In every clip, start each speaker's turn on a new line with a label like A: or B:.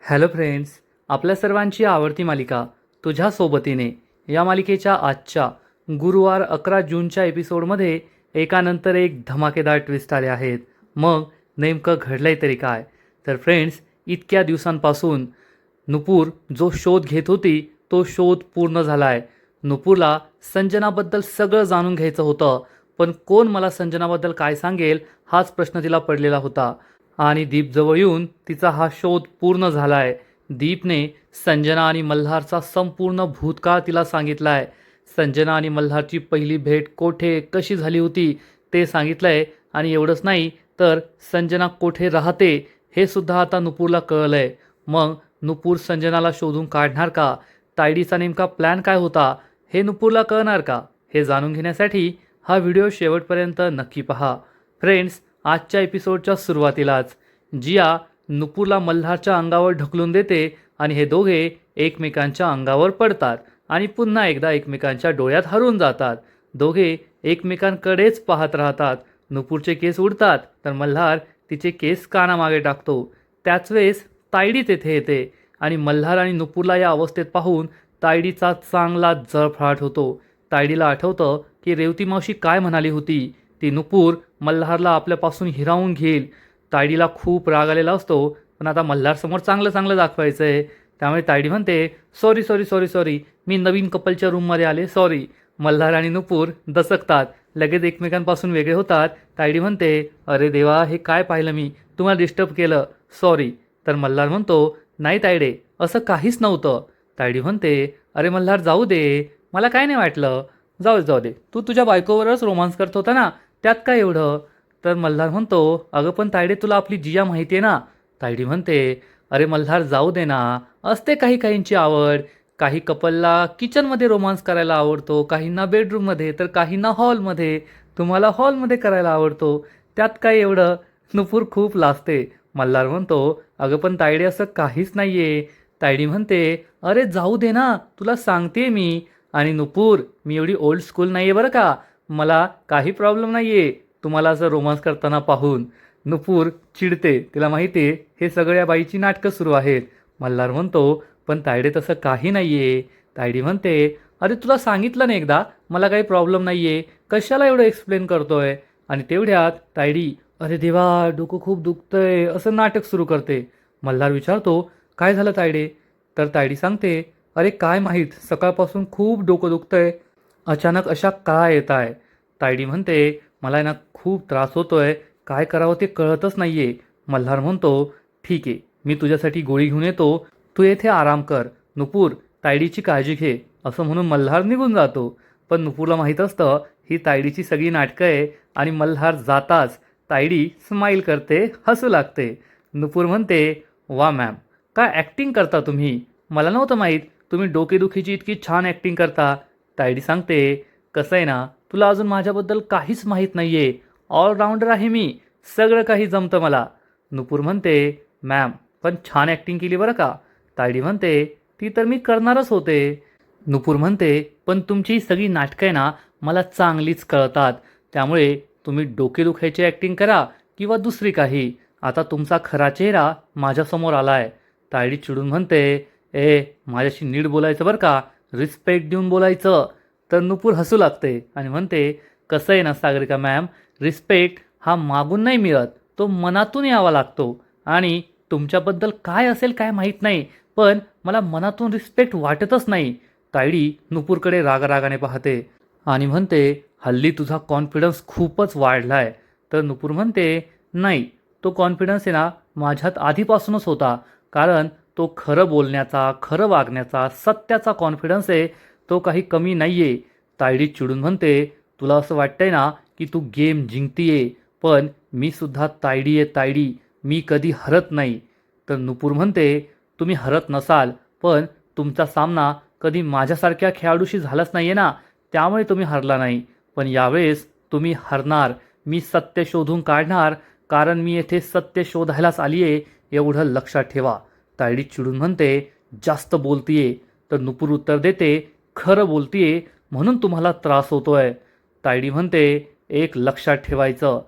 A: Hello friends, आपल्या सर्वांची आवडती मालिका तुझ्या सोबतीने या मालिकेच्या आजच्या गुरुवार 11 जूनच्या एपिसोडमध्ये एकानंतर एक धमाकेदार ट्विस्ट आले आहेत. मग नेमकं घडलंय तरी काय? तर फ्रेंड्स, इतक्या दिवसांपासून नुपूर जो शोध घेत होती तो शोध पूर्ण झाला आहे. नुपूरला संजनाबद्दल सगळं जाणून घ्यायचं होतं, पण कोण मला संजनाबद्दल काय सांगेल हाच प्रश्न तिला पडलेला होता. आणि दीपजवळ येऊन तिचा हा शोध पूर्ण झाला आहे. दीपने संजना आणि मल्हारचा संपूर्ण भूतकाळ तिला सांगितला आहे. संजना आणि मल्हारची पहिली भेट कोठे कशी झाली होती ते सांगितलं आहे. आणि एवढंच नाही तर संजना कोठे राहते हे सुद्धा आता नुपूरला कळलं आहे. मग नुपूर संजनाला शोधून काढणार का? तायडीचा नेमका प्लॅन काय होता हे नुपूरला कळणार का? हे जाणून घेण्यासाठी हा व्हिडिओ शेवटपर्यंत नक्की पहा. फ्रेंड्स, आजच्या एपिसोडच्या सुरुवातीलाच जिया नुपूरला मल्हारच्या अंगावर ढकलून देते आणि हे दोघे एकमेकांच्या अंगावर पडतात आणि पुन्हा एकदा एकमेकांच्या डोळ्यात हरवून जातात. दोघे एकमेकांकडेच पाहत राहतात. नुपूरचे केस उडतात तर मल्हार तिचे केस कानामागे टाकतो. त्याच वेळेस तायडी तेथे येते आणि मल्हार आणि नुपूरला या अवस्थेत पाहून तायडीचा चांगला जळफळाट होतो. तायडीला आठवतं की रेवती मावशी काय म्हणाली होती, ती नुपूर मल्हारला आपल्यापासून हिरावून घेईल. तायडीला खूप राग आलेला असतो, पण आता मल्हारसमोर चांगलं चांगलं दाखवायचं आहे. त्यामुळे तायडी म्हणते, सॉरी सॉरी सॉरी सॉरी, मी नवीन कपलच्या रूममध्ये आले, सॉरी. मल्हार आणि नुपूर दचकतात, लगेच एकमेकांपासून वेगळे होतात. तायडी म्हणते, अरे देवा, हे काय पाहिलं मी, तुम्हाला डिस्टर्ब केलं, सॉरी. तर मल्हार म्हणतो, नाही तायडे, असं काहीच नव्हतं. तायडी म्हणते, अरे मल्हार जाऊ दे, मला काय नाही वाटलं, जाऊ दे जाऊ दे, तू तुझ्या बायकोवरच रोमांस करत होता ना, त्यात काय एवढं? तर मल्हार म्हणतो, अगं पण तायडे, तुला आपली जिया माहिती आहे ना. तायडी म्हणते, अरे मल्हार जाऊ दे ना, असते काही काहींची आवड. काही कपलला किचनमध्ये रोमांस करायला आवडतो, काहींना बेडरूममध्ये, तर काहींना हॉलमध्ये. तुम्हाला हॉलमध्ये करायला आवडतो, त्यात काय एवढं? नुपूर खूप लाजते. मल्हार म्हणतो, अगं पण तायडे, असं काहीच नाही आहे. तायडी म्हणते, अरे जाऊ दे ना, तुला सांगते मी. आणि नुपूर, मी एवढी ओल्ड स्कूल नाही आहे बरं का, मला काही प्रॉब्लेम नाही आहे तुम्हाला असं रोमांस करताना पाहून. नुपूर चिडते, तिला माहिती आहे हे सगळ्या या बाईची नाटकं सुरू आहेत. मल्हार म्हणतो, पण तायडे तसं काही नाही आहे. तायडी म्हणते, अरे तुला सांगितलं ना एकदा, मला काही प्रॉब्लेम नाही आहे, कशाला एवढं एक्सप्लेन करतोय? आणि तेवढ्यात तायडी, अरे देवा, डोकं खूप दुखतंय, असं नाटक सुरू करते. मल्हार विचारतो, काय झालं तायडे? तर तायडी सांगते, अरे काय माहीत, सकाळपासून खूप डोकं दुखतंय, अचानक अशा का येत आहे? तायडी म्हणते, मला ना खूप त्रास होतोय, काय करावं ते कळतच नाहीये. मल्हार म्हणतो, ठीक आहे, मी तुझ्यासाठी गोळी घेऊन येतो, तू येथे आराम कर. नुपूर, तायडीची काळजी घे, असं म्हणून मल्हार निघून जातो. पण नुपूरला माहीत असतं ही तायडीची सगळी नाटकं आहे. आणि मल्हार जाताच तायडी स्माईल करते, हसू लागते. नुपूर म्हणते, वा मॅम, काय ॲक्टिंग करता तुम्ही, मला नव्हतं माहीत तुम्ही डोकेदुखीची इतकी छान ॲक्टिंग करता. तायडी सांगते, कसं आहे ना, तुला अजून माझ्याबद्दल काहीच माहीत नाही आहे, ऑलराऊंडर आहे मी, सगळं काही जमतं मला. नुपूर म्हणते, मॅम, पण छान ॲक्टिंग केली बरं का. तायडी म्हणते, ती तर मी करणारच होते. नुपूर म्हणते, पण तुमची सगळी नाटकं आहे ना, मला चांगलीच कळतात, त्यामुळे तुम्ही डोकेदुखायची ॲक्टिंग करा किंवा दुसरी काही, आता तुमचा खरा चेहरा माझ्यासमोर आला आहे. तायडी चिडून म्हणते, माझ्याशी नीट बोलायचं बरं का, रिस्पेक्ट देऊन बोलायचं. तर नुपूर हसू लागते आणि म्हणते, कसं आहे ना सागरिका मॅम, रिस्पेक्ट हा मागून नाही मिळत, तो मनातून यावा लागतो. आणि तुमच्याबद्दल काय असेल काय माहीत नाही, पण मला मनातून रिस्पेक्ट वाटतच नाही. तायडी नुपूरकडे रागारागाने पाहते आणि म्हणते, हल्ली तुझा कॉन्फिडन्स खूपच वाढला आहे. तर नुपूर म्हणते, नाही, तो कॉन्फिडन्स आहे ना माझ्यात आधीपासूनच होता, कारण तो खरं बोलण्याचा, खरं वागण्याचा, सत्याचा कॉन्फिडन्स आहे, तो काही कमी नाही आहे. तायडी चिडून म्हणते, तुला असं वाटतंय ना की तू गेम जिंकतीये, पण मी सुद्धा तायडी आहे तायडी, मी कधी हरत नाही. तर नुपूर म्हणते, तुम्ही हरत नसाल, पण तुमचा सामना कधी माझ्यासारख्या खेळाडूशी झालाच नाही आहे ना, त्यामुळे तुम्ही हरला नाही. पण यावेळेस तुम्ही हरणार, मी सत्य शोधून काढणार, कारण मी येथे सत्य शोधायलाच आली आहे, एवढं लक्षात ठेवा. तायडी चिडून म्हणते, जास्त बोलतीये. तर नुपूर उत्तर देते, खरं बोलतीये म्हणून तुम्हाला त्रास होतोय. तायडी म्हणते, एक लक्षात ठेवायचं,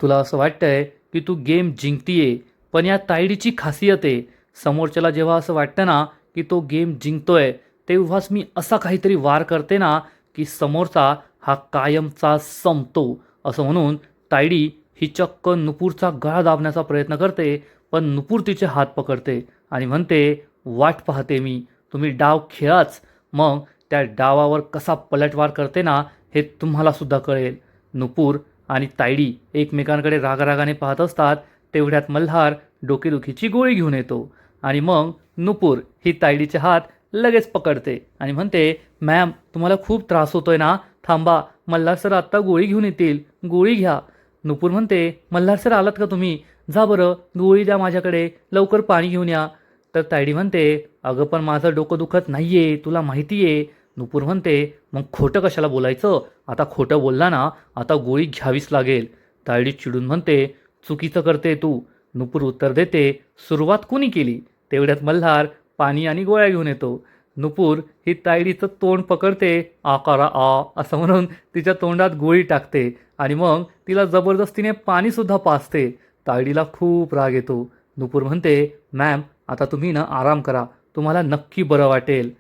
A: तुला असं वाटतंय की तू गेम जिंकतीये, पण या तायडीची खासियत आहे, समोरच्याला जेव्हा असं वाटतं ना की तो गेम जिंकतोय, तेव्हाच मी असा काहीतरी वार करते ना की समोरचा हा कायमचा संपतो. असं म्हणून तायडी ही चक्क नुपूरचा गळा दाबण्याचा प्रयत्न करते, पण नुपूर तिचे हात पकडते आणि म्हणते, वाट पाहते मी, तुम्ही डाव खेळाच, मग त्या डावावर कसा पलटवार करते ना हे तुम्हाला सुद्धा कळेल. नुपूर आणि तायडी एकमेकांकडे रागारागाने पाहत असतात. तेवढ्यात मल्हार डोकेदुखीची गोळी घेऊन येतो आणि मग नुपूर ही तायडीचे हात लगेच पकडते आणि म्हणते, मॅम तुम्हाला खूप त्रास होतोय ना, थांबा, मल्हार सर आत्ता गोळी घेऊन येतील, गोळी घ्या. नुपूर म्हणते, मल्हार सर आलात का तुम्ही, जा बरं गोळी द्या माझ्याकडे, लवकर पाणी घेऊन या. तर तायडी म्हणते, अगं पण माझं डोकं दुखत नाहीये, तुला माहिती आहे. नुपूर म्हणते, मग खोटं कशाला बोलायचं, आता खोटं बोलला ना आता गोळी घ्यावीच लागेल. तायडी चिडून म्हणते, चुकीचं करते तू. नुपूर उत्तर देते, सुरुवात कुणी केली. तेवढ्यात मल्हार पाणी आणि गोळ्या घेऊन येतो. नुपूर ही तायडीचं तोंड पकडते, आकारा आ असं म्हणून तिच्या तोंडात गोळी टाकते आणि मग तिला जबरदस्तीने पाणीसुद्धा पाजते. तायडीला खूप राग येतो. नुपूर म्हणते, मॅम आता तुम्ही ना आराम करा, तुम्हाला नक्की बरं वाटेल.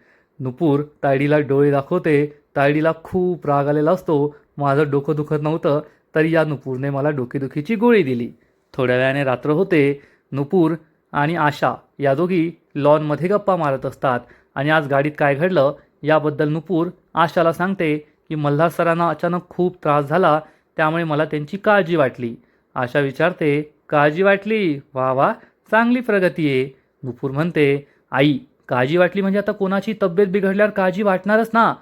A: नुपूर तायडीला डोळे दाखवते. तायडीला खूप राग आलेला असतो. माझं डोकं दुखत नव्हतं तरी या नुपूरने मला डोकेदुखीची गोळी दिली. थोड्या वेळाने रात्र होते. नुपूर आणि आशा या दोघी लॉनमध्ये गप्पा मारत असतात आणि आज गाडीत काय घडलं याबद्दल नुपूर आशाला सांगते की मल्हार सरांना अचानक खूप त्रास झाला, त्यामुळे मला त्यांची काळजी वाटली. आशा विचारते, काळजी वाटली, वा वा, चांगली प्रगती आहे. नुपूर म्हणते, आई काळजी वाटली म्हणजे आता कोणाची तब्येत बिघडल्यावर काळजी वाटणारच ना.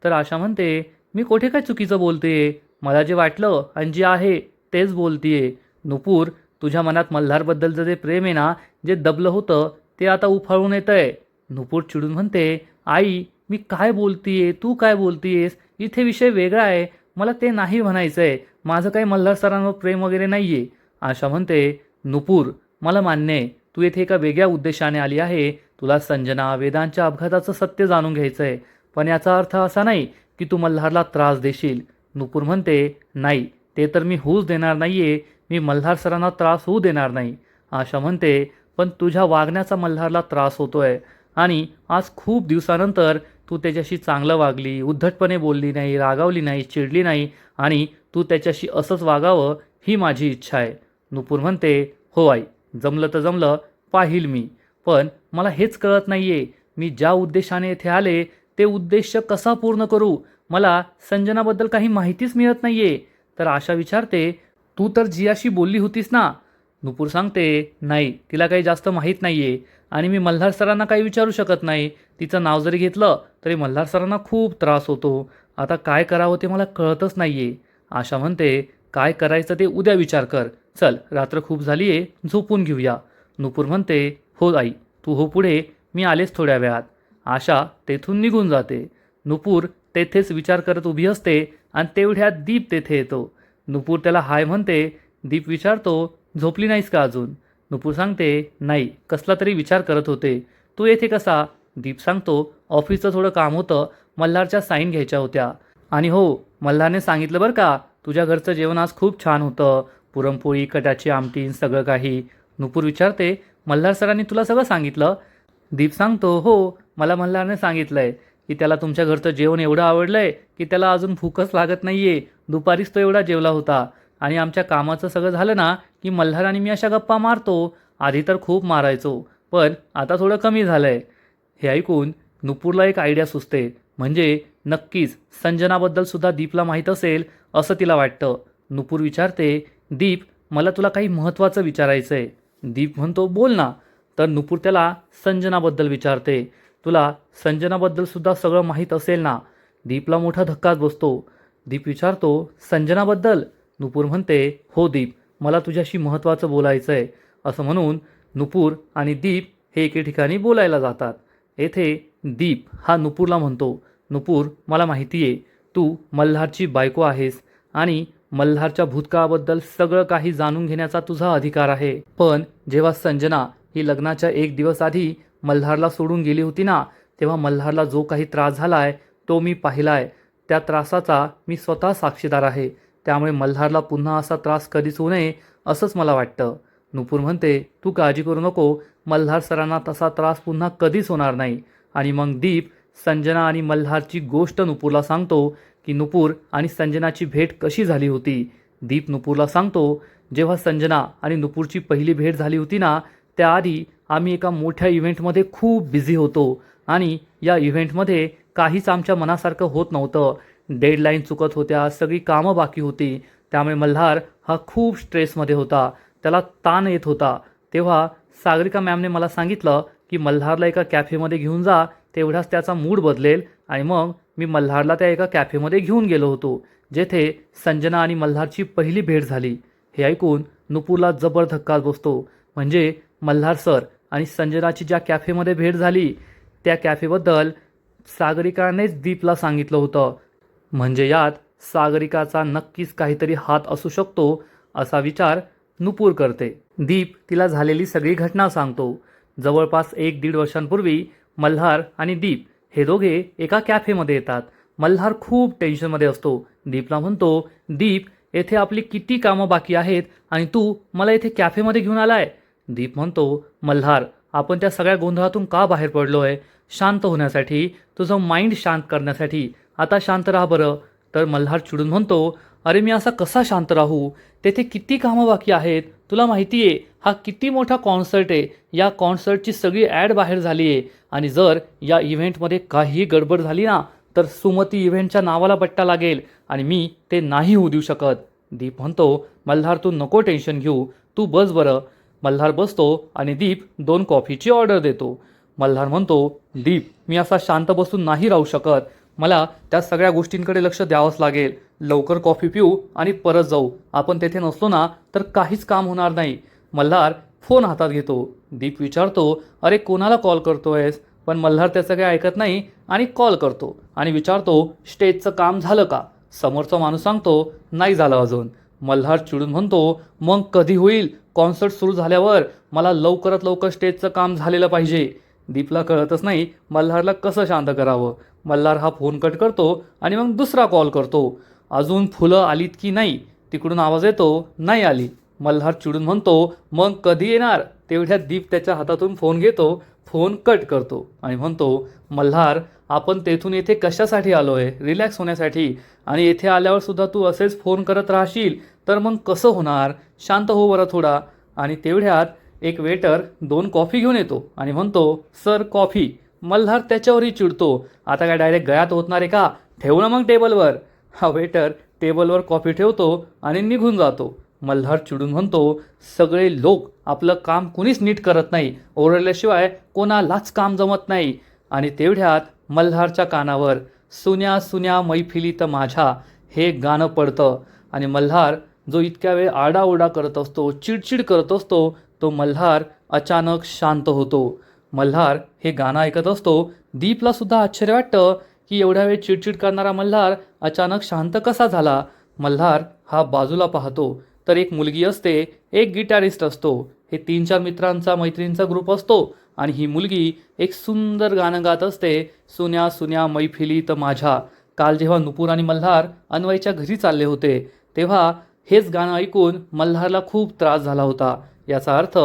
A: तर आशा म्हणते, मी कुठे काय चुकीचं बोलतेय, मला जे वाटलं आणि जे आहे तेच बोलतीये. नुपूर तुझ्या मनात मल्हारबद्दलचं जे प्रेम आहे ना, जे दबलं होतं ते आता उफाळून येतंय. नुपूर चिडून म्हणते, आई मी काय बोलतीये, तू काय बोलतीयेस, इथे विषय वेगळा आहे, मला ते नाही म्हणायचंय, माझं काही मल्हार सरांवर प्रेम वगैरे नाहीये. आशा म्हणते, नुपूर मला मान्य आहे तू येथे एका वेगळ्या उद्देशाने आली आहे, तुला संजना वेदांच्या अपघाताचं सत्य जाणून घ्यायचंय, पण याचा अर्थ असा नाही की तू मल्हारला त्रास देशील. नुपूर म्हणते, नाही ते तर मी होऊच देणार नाहीये, मी मल्हार सरांना त्रास होऊ देणार नाही. आशा म्हणते, पण तुझ्या वागण्याचा मल्हारला त्रास होतोय आणि आज खूप दिवसानंतर तू त्याच्याशी चांगलं वागली, उद्धटपणे बोलली नाही, रागावली नाही, चिडली नाही आणि तू त्याच्याशी असंच वागावं ही माझी इच्छा आहे. नुपूर म्हणते, हो आई, जमलं तर जमलं, पाहील मी, पण मला हेच कळत नाहीये, मी ज्या उद्देशाने येथे आले ते उद्देश कसा पूर्ण करू, मला संजनाबद्दल काही माहितीच मिळत नाहीये. तर आशा विचारते, तू तर जियाशी बोलली होतीस ना. नुपूर सांगते, नाही तिला काही जास्त माहीत नाहीये आणि मी मल्हार सरांना काही विचारू शकत नाही, तिचं नाव जरी घेतलं तरी मल्हार सरांना खूप त्रास होतो, आता काय करावं ते मला कळतच नाहीये. आशा म्हणते, काय करायचं ते उद्या विचार कर, चल रात्र खूप झालीये, झोपून घेऊया. नुपूर म्हणते, हो आई तू हो पुढे, मी आलेच थोड्या वेळात. आशा तेथून निघून जाते. नुपूर तेथेच विचार करत उभी असते आणि तेवढ्यात दीप तेथे येतो. नुपूर त्याला हाय म्हणते. दीप विचारतो, झोपली नाहीस का अजून. नुपूर सांगते, नाही कसला तरी विचार करत होते. तू येथे कसा. दीप सांगतो, ऑफिसचं थोडं काम होतं, मल्हारच्या साईन घ्यायच्या होत्या आणि हो मल्हारने सांगितलं बरं का, तुझ्या घरचं जेवण आज खूप छान होतं, पुरणपोळी, कटाची आमटी, सगळं काही. नुपूर विचारते, मल्हार सरांनी तुला सगळं सांगितलं. दीप सांगतो, हो मला मल्हारने सांगितलंय की त्याला तुमच्या घरचं जेवण एवढं आवडलंय की त्याला अजून भूकच लागत नाहीये, दुपारीच तो एवढा जेवला होता आणि आमच्या कामाचं सगळं झालं ना की मल्हार आणि मी अशा गप्पा मारतो, आधी तर खूप मारायचो पण आता थोडं कमी झालंय. हे ऐकून नुपूरला एक आयडिया सुचते, म्हणजे नक्कीच संजनाबद्दल सुद्धा दीपला माहीत असेल असं तिला वाटतं. नुपूर विचारते, दीप मला तुला काही महत्त्वाचं विचारायचं आहे. दीप म्हणतो, बोल ना. तर नुपूर त्याला संजनाबद्दल विचारते, तुला संजनाबद्दल सुद्धा सगळं माहीत असेल ना. दीपला मोठा धक्काच बसतो. दीप विचारतो, संजनाबद्दल. नुपूर म्हणते, हो दीप मला तुझ्याशी महत्त्वाचं बोलायचं आहे. असं म्हणून नुपूर आणि दीप हे एके ठिकाणी बोलायला जातात. येथे दीप हा नुपूरला म्हणतो, नुपूर मला माहिती आहे तू मल्हारची बायको आहेस आणि मल्हारच्या भूतकाळाबद्दल सगळं काही जाणून घेण्याचा तुझा अधिकार आहे, पण जेव्हा संजना ही लग्नाच्या एक दिवस आधी मल्हारला सोडून गेली होती ना, तेव्हा मल्हारला जो काही त्रास झालाय तो मी पाहिलाय, त्या त्रासाचा मी स्वतः साक्षीदार आहे, त्यामुळे मल्हारला पुन्हा असा त्रास कधीच होऊ नये असंच मला वाटतं. नुपूर म्हणते, तू काळजी करू नको, मल्हार सरांना तसा त्रास पुन्हा कधीच होणार नाही. आणि मग दीप संजना आणि मल्हारची गोष्ट नुपूरला सांगतो की नुपूर आणि संजनाची भेट कशी झाली होती. दीप नुपूरला सांगतो, जेव्हा संजना आणि नुपूरची पहिली भेट झाली होती ना, त्याआधी आम्ही एका मोठ्या इव्हेंटमध्ये खूप बिझी होतो आणि या इव्हेंटमध्ये काहीच आमच्या मनासारखं होत नव्हतं. डेडलाईन चुकत होत्या, सगळी कामं बाकी होती. त्यामुळे मल्हार हा खूप स्ट्रेसमध्ये होता, त्याला ताण येत होता. तेव्हा सागरिका मॅमने मला सांगितलं की मल्हारला एका कॅफेमध्ये घेऊन जा, तेवढाच त्याचा मूड बदलेल. आणि मग मी मल्हारला त्या एका कॅफेमध्ये घेऊन गेलो होतो, जेथे संजना आणि मल्हारची पहिली भेट झाली. हे ऐकून नुपूरला जबर धक्का बसतो. म्हणजे मल्हार सर आणि संजनाची ज्या कॅफेमध्ये भेट झाली, त्या कॅफेबद्दल सागरिकानेच दीपला सांगितलं होतं. म्हणजे यात सागरिकाचा नक्कीच काहीतरी हात असू शकतो, असा विचार नुपूर करते. दीप तिला झालेली सगळी घटना सांगतो. जवळपास 1-1.5 वर्षांपूर्वी मल्हार आणि दीप हे दोघे एका कॅफेमध्ये येतात. मल्हार खूप टेन्शनमध्ये असतो. दीपला म्हणतो, दीप, येथे आपली किती कामं बाकी आहेत आणि तू मला इथे कॅफेमध्ये घेऊन आलाय. दीप म्हणतो, मल्हार, आपण त्या सगळ्या गोंधळातून का बाहेर पडलोय? शांत होण्यासाठी, तुझं माइंड शांत करण्यासाठी. आता शांत राहा बरं. तर मल्हार चिडून म्हणतो, अरे मी असा कसा शांत राहू? तेथे किती कामं बाकी आहेत. तुला माहिती आहे हा किती मोठा कॉन्सर्ट आहे. या कॉन्सर्टची सगळी ॲड बाहेर झाली आहे आणि जर या इव्हेंटमध्ये काही गडबड झाली ना, तर सुमती इव्हेंटच्या नावाला बट्टा लागेल आणि मी ते नाही होऊ देऊ शकत. दीप म्हणतो, मल्हार तू नको टेन्शन घेऊ, तू बस बरं. मल्हार बसतो आणि दीप 2 कॉफीची ऑर्डर देतो. मल्हार म्हणतो, दीप, मी असा शांत बसून नाही राहू शकत. मला त्या सगळ्या गोष्टींकडे लक्ष द्यावंच लागेल. लवकर कॉफी पिऊ आणि परत जाऊ. आपण तेथे नसलो ना तर काहीच काम होणार नाही. मल्हार फोन हातात घेतो. दीप विचारतो, अरे कोणाला कॉल करतोयस? पण मल्हार त्याचं काही ऐकत नाही आणि कॉल करतो आणि विचारतो, स्टेजचं काम झालं का? समोरचा माणूस सांगतो, नाही झालं अजून. मल्हार चिडून म्हणतो, मग कधी होईल? कॉन्सर्ट सुरू झाल्यावर मला लवकरात लवकर स्टेजचं काम झालेलं पाहिजे. दीपला कळतच नाही मल्हारला कसं शांत करावं. मल्हार हा फोन कट करतो आणि मग दुसरा कॉल करतो. अजून फुलं आलीत की नाही? तिकडून आवाज येतो, नाही आली. मल्हार चिडून म्हणतो, मग कधी येणार? तेवढ्यात दीप त्याच्या हातातून फोन घेतो, फोन कट करतो आणि म्हणतो, मल्हार, आपण तेथून येथे कशासाठी आलोय? रिलॅक्स होण्यासाठी. आणि येथे आल्यावर सुद्धा तू असेच फोन करत राहशील तर मग कसं होणार? शांत हो बरं थोडा. आणि तेवढ्यात एक वेटर 2 कॉफी घेऊन येतो आणि म्हणतो, सर कॉफी. मल्हार त्याच्यावरही चिडतो, आता काय डायरेक्ट गळ्यात ओतणार आहे का? ठेवू ना मग टेबलवर. हा वेटर टेबलवर कॉफी ठेवतो आणि निघून जातो. मल्हार चिडून म्हणतो, सगळे लोक आपलं काम कुणीच नीट करत नाही, ओरडल्याशिवाय कोणालाच काम जमत नाही. आणि तेवढ्यात मल्हारच्या कानावर सुन्या सुन्या मैफिलीत माझ्या हे गाणं पडतं. आणि मल्हार जो इतक्या वेळ आरडाओरडा करत असतो, चिडचिड करत असतो, तो मल्हार अचानक शांत होतो. मल्हार हे गाणं ऐकत असतो. दीपला सुद्धा आश्चर्य वाटतं की एवढ्या वेळ चिडचिड करणारा मल्हार अचानक शांत कसा झाला. मल्हार हा बाजूला पाहतो तर एक मुलगी असते, एक गिटारिस्ट असतो. हे 3-4 मित्रांचा मैत्रिणींचा ग्रुप असतो आणि ही मुलगी एक सुंदर गाणं गात असते, सुन्या सुन्या मैफिलीत माझ्या. काल जेव्हा नुपूर आणि मल्हार अन्वयच्या घरी चालले होते तेव्हा हेच गाणं ऐकून मल्हारला खूप त्रास झाला होता. याचा अर्थ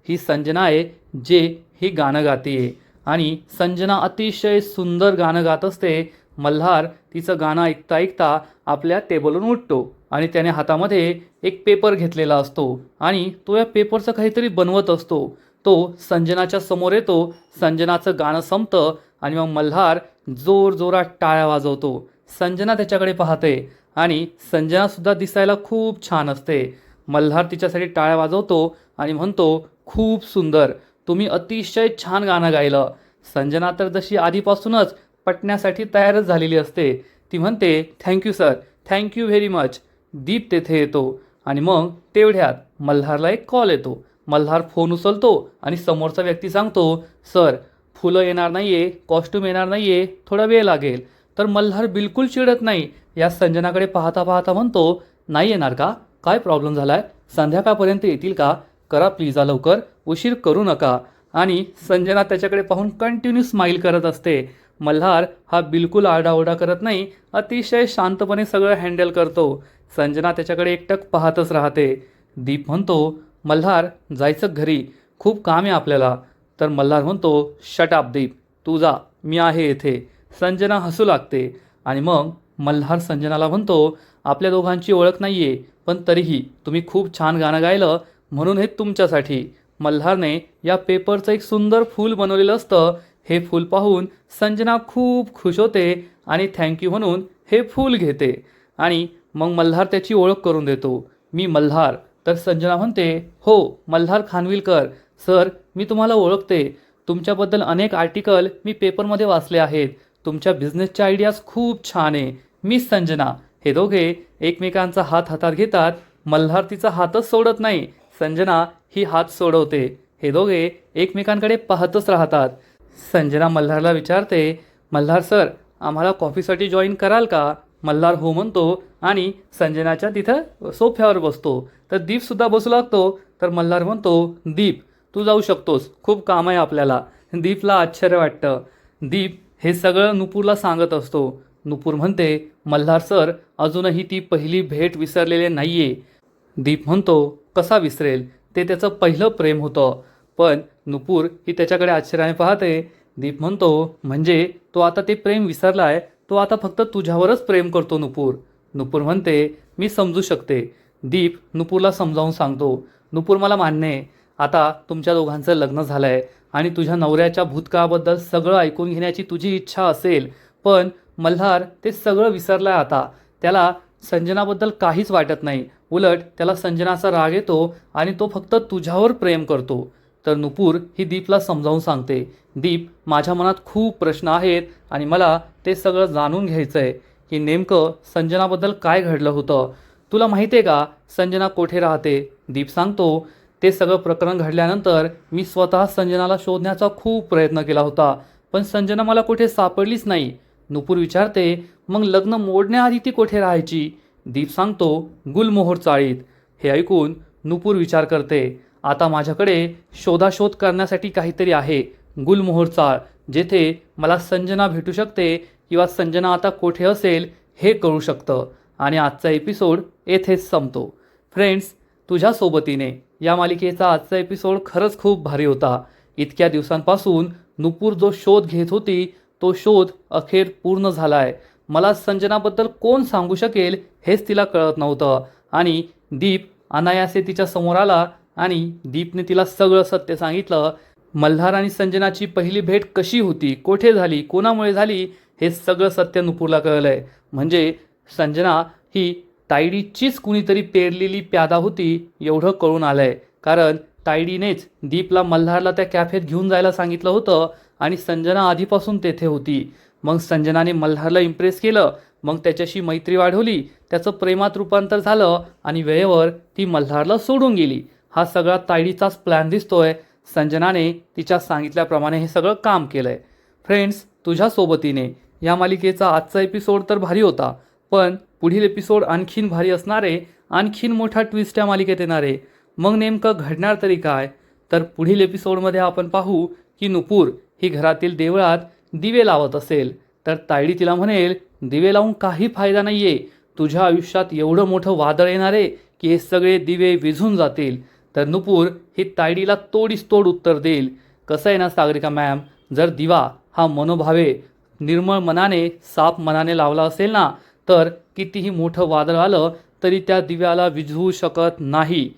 A: ही संजना आहे जे ही गाणं गाते आणि संजना अतिशय सुंदर गाणं गात असते. मल्हार तिचं गाणं ऐकता ऐकता आपल्या टेबलवरून उठतो आणि त्याने हातामध्ये एक पेपर घेतलेला असतो आणि तो या पेपरचं काहीतरी बनवत असतो. तो संजनाच्या समोर येतो. संजनाचं गाणं संपतं आणि मग मल्हार जोरजोरात टाळ्या वाजवतो. संजना त्याच्याकडे पाहते आणि संजनासुद्धा दिसायला खूप छान असते. मल्हार तिच्यासाठी टाळ्या वाजवतो आणि म्हणतो, खूप सुंदर, तुम्ही अतिशय छान गाणं गायलं. संजना तर जशी आधीपासूनच पटण्यासाठी तयारच झालेली असते. ती म्हणते, thank you sir, thank you very much. दीप तेथे येतो आणि मग तेवढ्यात मल्हारला एक कॉल येतो. मल्हार फोन उचलतो आणि समोरचा व्यक्ती सांगतो, सर फुलं येणार नाही आहे, कॉस्ट्यूम येणार नाही आहे, थोडा वेळ लागेल. तर मल्हार बिलकुल चिडत नाही. या संजनाकडे पाहता पाहता म्हणतो, नाही येणार का? काय प्रॉब्लेम झाला आहे? संध्याकाळपर्यंत येतील का? करा प्लीज लवकर, उशीर करू नका. आणि संजना त्याच्याकडे पाहून कंटिन्यू स्माईल करत असते. मल्हार हा बिलकुल आरडाओरडा करत नाही, अतिशय शांतपणे सगळं हँडल करतो. संजना त्याच्याकडे एकटक पाहतच राहते. दीप म्हणतो, मल्हार जायचं घरी, खूप काम आहे आपल्याला. तर मल्हार म्हणतो, शट अप दीप, तू जा, मी आहे येथे. संजना हसू लागते आणि मग मल्हार संजनाला म्हणतो, आपल्या दोघांची ओळख नाही आहे, पण तरीही तुम्ही खूप छान गाणं गायलं म्हणून हे तुमच्यासाठी. मल्हारने या पेपरचं एक सुंदर फूल बनवलेलं असतं. हे फूल पाहून संजना खूप खुश होते आणि थँक्यू म्हणून हे फूल घेते आणि मग मल्हार त्याची ओळख करून देतो. मी मल्हार. तर संजना म्हणते, हो मल्हार खानविलकर सर, मी तुम्हाला ओळखते. तुमच्याबद्दल अनेक आर्टिकल मी पेपरमध्ये वाचले आहेत. तुमच्या बिझनेसच्या आयडियाज खूप छान आहे. मिस संजना. हे दोघे एकमेकांचा हात हातात घेतात. मल्हार तिचा हातच सोडत नाही, संजना ही हात सोडवते. हे दोघे एकमेकांकडे पाहतच राहतात. संजना मल्हारला विचारते, मल्हार सर, आम्हाला कॉफीसाठी जॉईन कराल का? मल्हार हो म्हणतो आणि संजनाच्या तिथं सोफ्यावर बसतो. तर दीपसुद्धा बसू लागतो. तर मल्हार म्हणतो, दीप तू जाऊ शकतोस, खूप काम आहे आपल्याला. दीपला आश्चर्य वाटतं. दीप हे सगळं नुपूरला सांगत असतो. नुपूर म्हणते, मल्हार सर, अजूनही ती पहिली भेट विसरलेले नाही आहे. दीप म्हणतो, कसा विसरेल, ते त्याचं पहिलं प्रेम होतं. पण नुपूर ही त्याच्याकडे आश्चर्याने पाहते. दीप म्हणतो, म्हणजे तो आता ते प्रेम विसरलाय, तो आता फक्त तुझ्यावरच प्रेम करतो नुपूर. नुपूर म्हणते, मी समजू शकते. दीप नुपूरला समजावून सांगतो, नुपूर मला मान्य आहे, आता तुमच्या दोघांचं लग्न झालं आहे आणि तुझ्या नवऱ्याच्या भूतकाळाबद्दल सगळं ऐकून घेण्याची तुझी इच्छा असेल, पण मल्हार ते सगळं विसरलाय आता. त्याला संजनाबद्दल काहीच वाटत नाही. उलट त्याला संजनाचा राग येतो आणि तो फक्त तुझ्यावर प्रेम करतो. तर नुपूर ही दीपला समजावून सांगते, दीप, माझ्या मनात खूप प्रश्न आहेत आणि मला ते सगळं जाणून घ्यायचं आहे की नेमकं संजनाबद्दल काय घडलं होतं. तुला माहिती आहे का संजना कोठे राहते? दीप सांगतो, ते सगळं प्रकरण घडल्यानंतर मी स्वतः संजनाला शोधण्याचा खूप प्रयत्न केला होता, पण संजना मला कुठे सापडलीच नाही. नुपूर विचारते, मग लग्न मोडण्याआधी ती कोठे राहायची? दीप सांगतो, गुलमोहोर चाळीत. हे ऐकून नुपूर विचार करते, आता माझ्याकडे शोधाशोध करण्यासाठी काहीतरी आहे. गुलमोहोर चाळ, जेथे मला संजना भेटू शकते किंवा संजना आता कोठे असेल हे कळू शकतं. आणि आजचा एपिसोड येथेच संपतो. फ्रेंड्स, तुझ्या सोबतीने या मालिकेचा आजचा एपिसोड खरंच खूप भारी होता. इतक्या दिवसांपासून नुपूर जो शोध घेत होती, तो शोध अखेर पूर्ण झाला आहे. मला संजनाबद्दल कोण सांगू शकेल हेच तिला कळत नव्हतं. आणि दीप अनायासे तिच्या समोर आला आणि दीपने तिला सगळं सत्य सांगितलं. मल्हार आणि संजनाची पहिली भेट कशी होती, कोठे झाली, कोणामुळे झाली, हे सगळं सत्य नुपूरला कळलंय. म्हणजे संजना ही तायडीचीच कुणीतरी पेरलेली प्यादा होती एवढं कळून आलंय. कारण तायडीनेच दीपला मल्हारला त्या कॅफेत घेऊन जायला सांगितलं होतं आणि संजना आधीपासून तेथे होती. मग संजनाने मल्हारला इम्प्रेस केलं, मग त्याच्याशी मैत्री वाढवली, त्याचं प्रेमात रूपांतर झालं आणि वेळेवर ती मल्हारला सोडून गेली. हा सगळा तायडीचाच प्लॅन दिसतोय. संजनाने तिच्या सांगितल्याप्रमाणे हे सगळं काम केलंय. फ्रेंड्स, तुझ्या सोबतीने या मालिकेचा आजचा एपिसोड तर भारी होता, पण पुढील एपिसोड आणखीन भारी असणारे, आणखीन मोठा ट्विस्ट या मालिकेत येणारे. मग नेमकं घडणार तरी काय? तर पुढील एपिसोडमध्ये आपण पाहू की नुपूर ही घरातील देवळात दिवे लावत असेल, तर तायडी तिला म्हणेल, दिवे लावून काही फायदा नाही आहे, तुझ्या आयुष्यात एवढं मोठं वादळ येणार आहे की हे सगळे दिवे विझून जातील. तर नुपूर ही तायडीला तोडीस तोड उत्तर देईल. कसं आहे ना सागरिका मॅम, जर दिवा हा मनोभावे निर्मळ मनाने, साफ मनाने लावला असेल ना, तर कितीही मोठं वादळ आलं तरी त्या दिव्याला विझवू शकत नाही.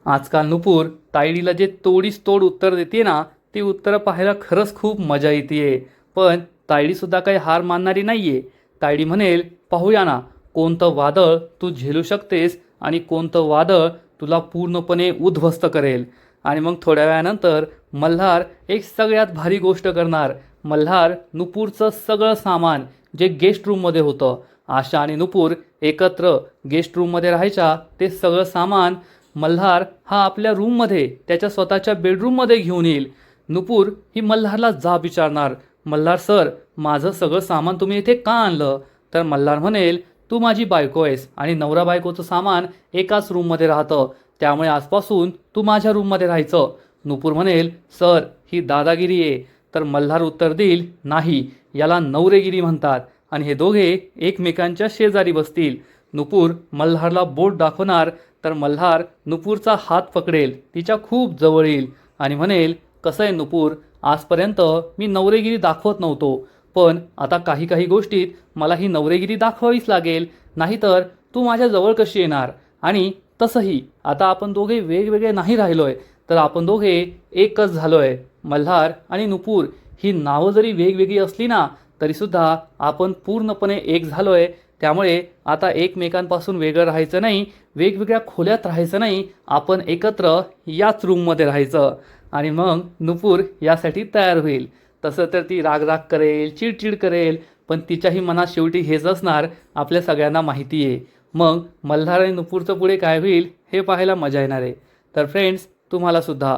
A: आजकाल नुपूर तायडीला जे तोडीस तोड उत्तर देते ना, ती उत्तरं पाहायला खरंच खूप मजा येते. पण तायडीसुद्धा काही हार मानणारी नाही आहे. तायडी म्हणेल, पाहूया ना कोणतं वादळ तू झेलू शकतेस आणि कोणतं वादळ तुला पूर्णपणे उद्ध्वस्त करेल. आणि मग थोड्या वेळानंतर मल्हार एक सगळ्यात भारी गोष्ट करणार. मल्हार नुपूरचं सगळं सामान जे गेस्ट रूममध्ये होतं, आशा आणि नुपूर एकत्र गेस्ट रूममध्ये राहायच्या, ते सगळं सामान मल्हार हा आपल्या रूममध्ये, त्याच्या स्वतःच्या बेडरूममध्ये घेऊन येईल. नुपूर ही मल्हारला जाब विचारणार, मल्हार सर, माझं सगळं सामान तुम्ही इथे का आणलं? तर मल्हार म्हणेल, तू माझी बायको आहेस आणि नवरा बायकोचं सामान एकाच रूममध्ये राहतं, त्यामुळे आजपासून तू माझ्या रूममध्ये राहायचं. नुपूर म्हणेल, सर, ही दादागिरी आहे. तर मल्हार उत्तर देईल, नाही, याला नवरेगिरी म्हणतात. आणि हे दोघे एकमेकांच्या शेजारी बसतील. नुपूर मल्हारला बोट दाखवणार, तर मल्हार नुपूरचा हात पकडेल, तिच्या खूप जवळ येईल आणि म्हणेल, कसं आहे नुपूर, आजपर्यंत मी नवरेगिरी दाखवत नव्हतो, पण आता काही काही गोष्टीत मला ही नवरेगिरी दाखवावीच लागेल, नाहीतर तू माझ्या जवळ कशी येणार. आणि तसंही आता आपण दोघे वेगवेगळे नाही राहिलोय, तर आपण दोघे एकच झालोय. मल्हार आणि नुपूर ही नावं जरी वेगवेगळी असली ना, तरीसुद्धा आपण पूर्णपणे एक झालोय. त्यामुळे आता एकमेकांपासून वेगळं राहायचं नाही, वेगवेगळ्या खोल्यात राहायचं नाही, आपण एकत्र याच रूममध्ये राहायचं. आणि मग नुपूर यासाठी तयार होईल. तसं तर ती राग करेल, चिडचिड करेल, पण तिच्याही मनात शेवटी हेच असणार, आपल्या सगळ्यांना माहिती आहे. मग मल्हार आणि नुपूरचं पुढे काय होईल हे पाहायला मजा येणार आहे. तर फ्रेंड्स, तुम्हालासुद्धा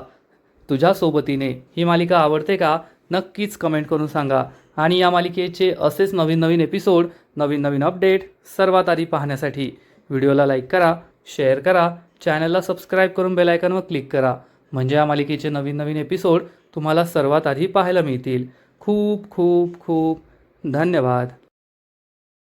A: तुझ्या सोबतीने ही मालिका आवडते का? नक्कीच कमेंट करून सांगा. आणि या मालिकेचे असेच नवीन नवीन एपिसोड, नवीन नवीन अपडेट सर्वात आधी पाहण्यासाठी व्हिडिओला लाईक करा, शेअर करा, चॅनलला सबस्क्राईब करून बेल आयकॉनवर क्लिक करा. म्हणजे या मालिकेचे नवीन नवीन एपिसोड तुम्हाला सर्वात आधी पाहायला मिळतील. खूप खूप खूप धन्यवाद.